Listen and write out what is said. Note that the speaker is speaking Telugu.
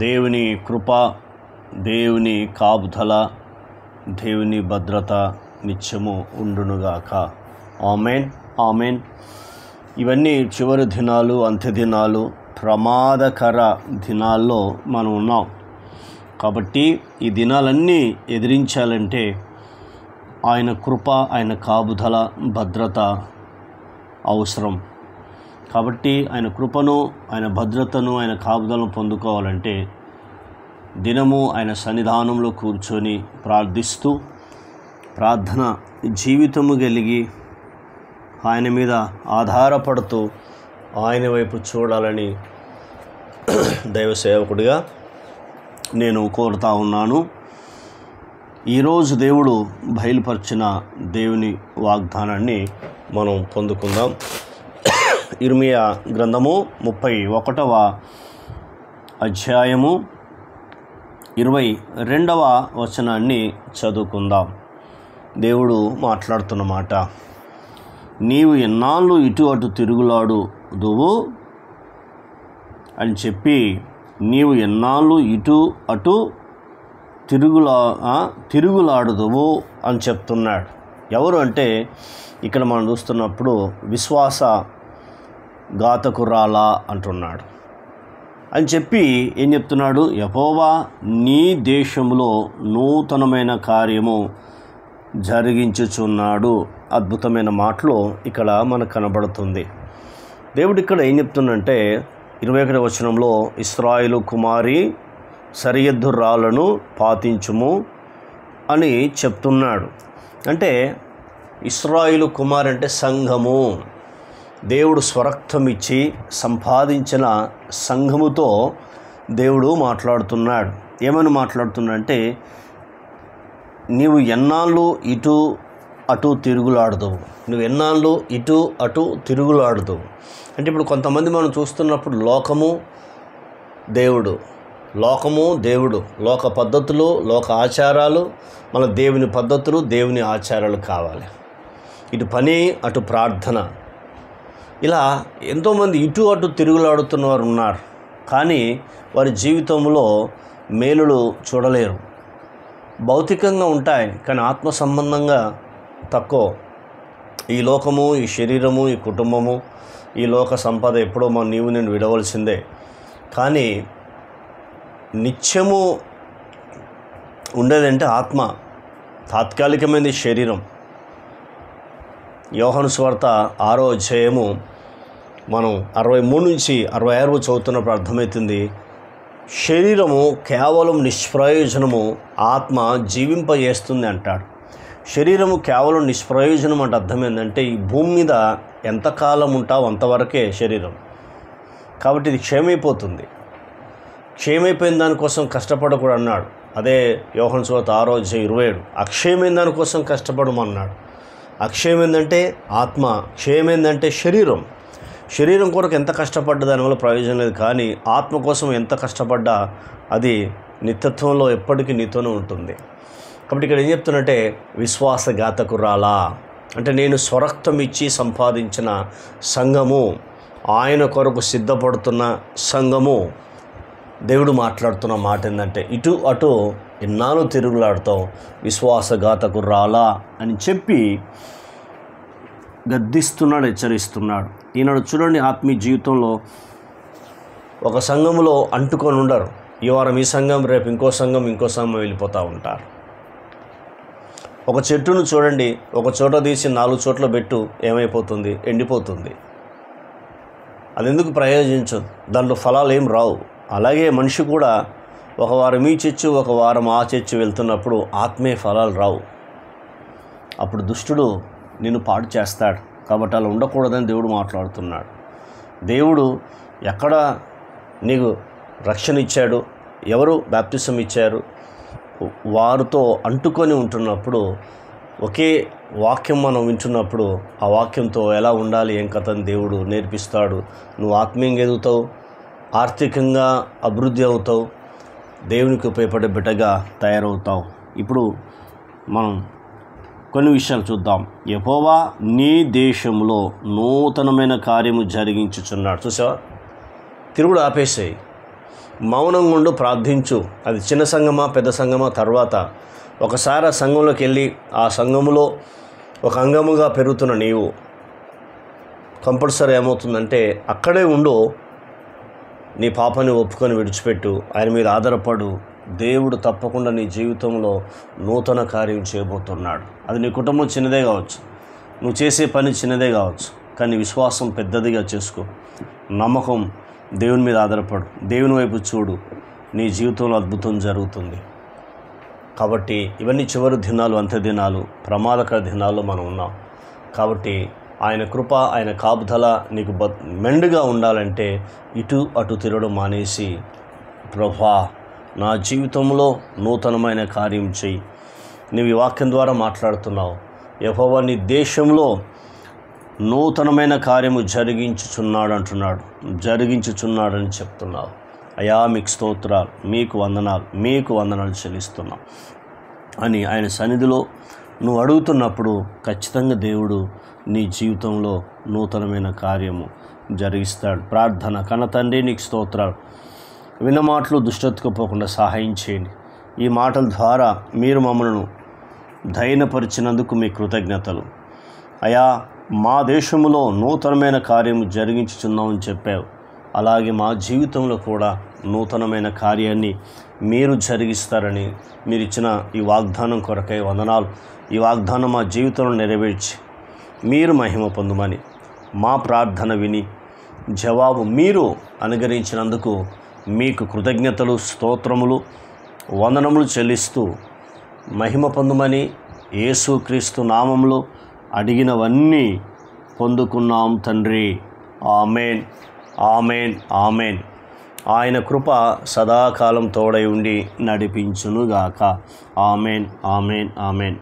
దేవుని కృప, దేవుని కాపుదల, దేవుని భద్రత నిత్యము ఉండునుగాక. ఆమేన్, ఆమేన్. ఇవన్నీ చివరి దినాలు, అంత్య దినాలు, ప్రమాదకర దినాల్లో మనం ఉన్నాం. కాబట్టి ఈ దినాలన్నీ ఎదిరించాలంటే ఆయన కృప, ఆయన కాపుదల, భద్రత అవసరం. కాబట్టి ఆయన కృపను, ఆయన భద్రతను, ఆయన కాపుదలను పొందుకోవాలంటే దినము ఆయన సన్నిధానంలో కూర్చొని ప్రార్థిస్తూ, ప్రార్థన జీవితము కలిగి ఆయన మీద ఆధారపడుతూ ఆయన వైపు చూడాలని దైవ సేవకుడిగా నేను కోరుతా ఉన్నాను. ఈరోజు దేవుడు బయలుపరిచిన దేవుని వాగ్దానాన్ని మనం పొందుకుందాం. ఇర్మియా గ్రంథము 31వ అధ్యాయము 22వ వచనాన్ని చదువుకుందాం. దేవుడు మాట్లాడుతున్న మాట: నీవు ఎన్నాళ్ళు ఇటు అటు తిరుగులాడుదువు అని చెప్పి, నీవు ఎన్నాళ్ళు ఇటు అటు తిరుగులాడుదువు అని చెప్తున్నాడు. ఎవరు అంటే ఇక్కడ మనం చూస్తున్నప్పుడు విశ్వాస ఘాతకురాలా అంటున్నాడు. అని చెప్పి ఏం చెప్తున్నాడు? యెహోవా నీ దేశంలో నూతనమైన కార్యము జరిగించుచున్నాడు. అద్భుతమైన మాటలు ఇక్కడ మనకు కనబడుతుంది. దేవుడు ఇక్కడ ఏం చెప్తుందంటే 21వ వచనంలో, ఇశ్రాయేలు కుమారి సరిహద్దు రాళ్లను పాతించుము అని చెప్తున్నాడు. అంటే ఇశ్రాయేలు కుమార్ అంటే సంఘము. దేవుడు స్వరక్తం ఇచ్చి సంపాదించిన సంఘముతో దేవుడు మాట్లాడుతున్నాడు. ఏమని మాట్లాడుతున్నాడంటే, నీవు ఎన్నాళ్ళు ఇటు అటు తిరుగులాడుతావు, నువ్వు ఎన్నాళ్ళు ఇటు అటు తిరుగులాడుతావు. అంటే ఇప్పుడు కొంతమంది మనం చూస్తున్నప్పుడు లోకము దేవుడు, లోక పద్ధతులు, లోక ఆచారాలు, మన దేవుని పద్ధతులు, దేవుని ఆచారాలు కావాలి. ఇటు పని, అటు ప్రార్థన, ఇలా ఎంతోమంది ఇటు అటు తిరుగులాడుతున్న వారు ఉన్నారు. కానీ వారి జీవితంలో మేలులు చూడలేరు. భౌతికంగా ఉంటాయి కానీ ఆత్మ సంబంధంగా తక్కువ. ఈ లోకము, ఈ శరీరము, ఈ కుటుంబము, ఈ లోక సంపద ఎప్పుడో నీవు నేను విడవలసిందే. కానీ నిత్యము ఉండేదంటే ఆత్మ, తాత్కాలికమైనది శరీరం. యోహాను సువార్త 6వ అధ్యాయము మనం 63 నుంచి 66 చదువుతున్నప్పుడు అర్థమవుతుంది. శరీరము కేవలం నిష్ప్రయోజనము, ఆత్మ జీవింపజేస్తుంది అంటాడు. శరీరము కేవలం నిష్ప్రయోజనం అంటే అర్థం ఏంటంటే, ఈ భూమి మీద ఎంతకాలం ఉంటావు అంతవరకే శరీరం. కాబట్టి ఇది క్షయమైపోతుంది. క్షయమైపోయిన దానికోసం కష్టపడకూడదు అన్నాడు. అదే యోహాను సువార్త 6వ అధ్యాయం 27. అక్షయమైన దానికోసం కష్టపడమన్నాడు. అక్షయం ఏంటంటే ఆత్మ, క్షయం ఏంటంటే శరీరం. శరీరం కొరకు ఎంత కష్టపడ్డా దానివల్ల ప్రయోజనం లేదు. కానీ ఆత్మ కోసం ఎంత కష్టపడ్డా అది నిత్యత్వంలో ఎప్పటికీ నీతోనే ఉంటుంది. కాబట్టి ఇక్కడ ఏం చెప్తున్నట్టే, విశ్వాసఘాతకురాలా అంటే నేను స్వరక్తం ఇచ్చి సంపాదించిన సంఘము, ఆయన కొరకు సిద్ధపడుతున్న సంఘము. దేవుడు మాట్లాడుతున్న మాట ఏంటంటే, ఇటు అటు ఎన్నాళ్ళు తిరుగులాడుతావు, విశ్వాసఘాతకురాలా అని చెప్పి గద్దిస్తున్నాడు, హెచ్చరిస్తున్నాడు. ఈనాడు చూడండి, ఆత్మీయ జీవితంలో ఒక సంఘములో అంటుకొని ఉండరు. ఈ వారం ఈ సంఘం, రేపు ఇంకో సంఘం వెళ్ళిపోతూ ఉంటారు. ఒక చెట్టును చూడండి, ఒక చోట తీసి 4 చోట్ల పెట్టు, ఏమైపోతుంది? ఎండిపోతుంది. అది ఎందుకు ప్రయోజించదు, దాంట్లో ఫలాలు ఏం రావు. అలాగే మనిషి కూడా ఒక వారం ఈ చర్చు, ఒక వారం ఆ చర్చు వెళ్తున్నప్పుడు ఆత్మీయ ఫలాలు రావు. అప్పుడు దుష్టుడు నిన్ను పాడు చేస్తాడు. కాబట్టి అలా ఉండకూడదని దేవుడు మాట్లాడుతున్నాడు. దేవుడు ఎక్కడ నీకు రక్షణ ఇచ్చాడు, ఎవరు బాప్టిజం ఇచ్చారు, వారితో అంటుకొని ఉంటున్నప్పుడు, ఒకే వాక్యం మనం వింటున్నప్పుడు ఆ వాక్యంతో ఎలా ఉండాలి, ఏం కథని దేవుడు నేర్పిస్తాడు. నువ్వు ఆత్మీయంగా ఎదుగుతావు, ఆర్థికంగా అభివృద్ధి అవుతావు, దేవునికి ఉపయోగపడే బిడ్డగా తయారవుతావు. ఇప్పుడు మనం కొన్ని విషయాలు చూద్దాం. యెహోవా నీ దేశంలో నూతనమైన కార్యము జరిగించుచున్నాడు. చూసావా? తిరుగుడు ఆపేసేయి. మౌనంగా ఉండు, ప్రార్థించు. అది చిన్న సంఘమా పెద్ద సంఘమా తర్వాత. ఒకసారి ఆ సంఘంలోకి వెళ్ళి ఆ సంఘములో ఒక అంగముగా పెరుగుతున్న నీవు కంపల్సరీ ఏమవుతుందంటే అక్కడే ఉండు, నీ పాపాన్ని ఒప్పుకొని విడిచిపెట్టు, ఆయన మీద ఆధారపడు. దేవుడు తప్పకుండా నీ జీవితంలో నూతన కార్యం చేయబోతున్నాడు. అది నీ కుటుంబం చిన్నదే కావచ్చు, నువ్వు చేసే పని చిన్నదే కావచ్చు, కానీ విశ్వాసం పెద్దదిగా చేసుకో. నమ్మకం, దేవుని మీద ఆధారపడు, దేవుని వైపు చూడు, నీ జీవితంలో అద్భుతం జరుగుతుంది. కాబట్టి ఇవన్నీ చివరి దినాలు, అంత్య దినాలు, ప్రమాదకర దినాల్లో మనం ఉన్నాం. కాబట్టి ఆయన కృప, ఆయన కాపుదల నీకు మెండుగా ఉండాలంటే ఇటు అటు తిరగడం మానేసి, ప్రభువా నా జీవితంలో నూతనమైన కార్యం చెయ్యి. నీవు ఈ వాక్యం ద్వారా మాట్లాడుతున్నావు. యెహోవా నీ దేశంలో నూతనమైన కార్యము జరిగించుచున్నాడని చెప్తున్నావు. అయా మీకు స్తోత్రాలు, మీకు వందనాలు చెల్లిస్తున్నాం అని ఆయన సన్నిధిలో నువ్వు అడుగుతున్నప్పుడు ఖచ్చితంగా దేవుడు నీ జీవితంలో నూతనమైన కార్యము జరిగిస్తాడు. ప్రార్థన. కన్న తండ్రి నీకు స్తోత్రాలు. విన్న మాటలు దుష్టత్తుకుపోకుండా సహాయం చేయండి. ఈ మాటల ద్వారా మీరు మమ్మల్ని ధైర్యపరిచినందుకు మీ కృతజ్ఞతలు. అయా మా దేశంలో నూతనమైన కార్యము జరిగించుచున్నామని చెప్పావు. అలాగే మా జీవితంలో కూడా నూతనమైన కార్యాన్ని మీరు జరిగిస్తారని మీరు ఇచ్చిన ఈ వాగ్దానం కొరకై వందనాలు. ఈ వాగ్దానం మా జీవితంలో నెరవేర్చి మీరు మహిమ పొందుమని మా ప్రార్థన విని జవాబు మీరు అనుగ్రహించినందుకు మీకు కృతజ్ఞతలు, స్తోత్రములు, వందనములు చెల్లిస్తూ మహిమ పొందుమని యేసుక్రీస్తు నామములో అడిగినవన్నీ పొందుకున్నాం తండ్రి. ఆమేన్, ఆమేన్, ఆమేన్. ఆయన కృప సదాకాలం తోడై ఉండి నడిపించునుగాక. ఆమేన్, ఆమేన్, ఆమేన్.